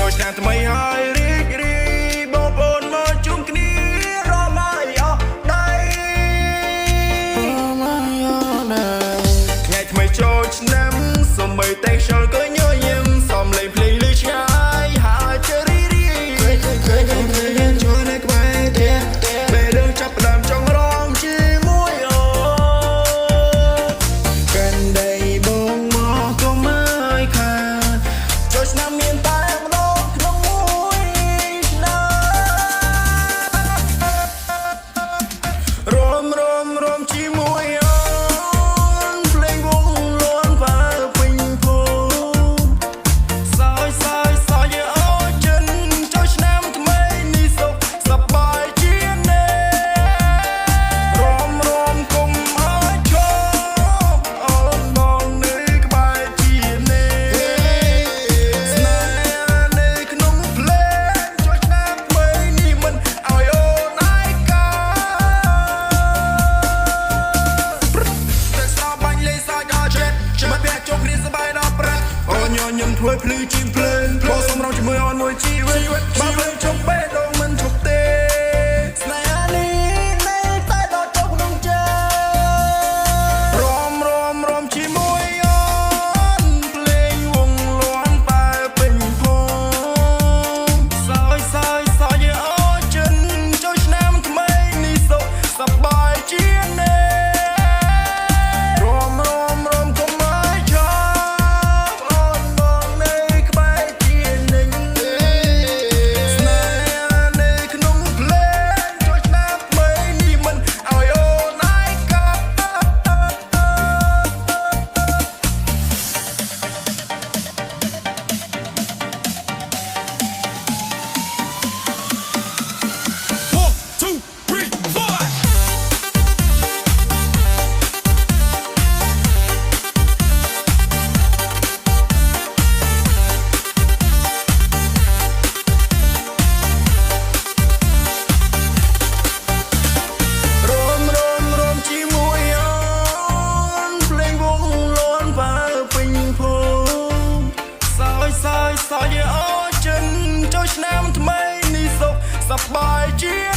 ចូលឆ្នាំថ្មីហើយរីករាយបងប្អូនមកជុំគ្នារំលាយអស់ដៃថ្ងៃថ្មីចូលឆ្នាំសូម្បីតែខ្យល់ក៏ញញឹមសំឡេងភ្លេងលឺឆ្ងាយហើយជរីរីឃើញចូលនៅក្បែរទៀតពេលដឹងចាប់ផ្ដើមចង់រំជាមួយអូកាន់ដៃបងមកក៏មកខាចូលឆ្នាំមានតែម្ដងក្នុងមួយឆ្នាំរំជាមួយអូនភ្លេងវងលួនបើពេញភូមិសើចអូចិនចូលឆ្នាំថ្មីនេះសុខសប្បាយជានិច្ចរំគុំអើយឈប់អូនបងនៅក្បែរជានិច្ចស្នេហ៍នៅក្នុងភ្លេងចូលឆ្នាំថ្មីនេះមិនឲ្យអូនឯកាតែស្រោបាញ់លេងសើចដល់ចិត្តមកពាក់ជុំគ្នាសប្បាយដល់ប្រាក់អូនញញឹមធ្វើភ្លឺជីមភ្លើងបងសម្រងជាមួយអូនមួយជីវិតបើភ្លើងជុំបេះដូងមិនឈប់ទេស្នេហានេះនៅតែដល់ចុះក្នុងចិត្តរំជាមួយអូនភ្លេងវងលួនបើពេញភូមិសើចអូចិនចូលឆ្នាំថ្មីនេះសុខសប្បាយជានិច្ចរំកុំឲ្យឈប់អូនបងនៅក្បែរជានិច្ចស្នេហានៅក្នុងភ្លេងចូលឆ្នាំថ្មីនេះមិនឲ្យអូនឯការំជាមួយអូនភ្លេងវងលួនបើពេញភូមិសើចអូចិនចូលឆ្នាំថ្មីនេះសុខសប្បាយជា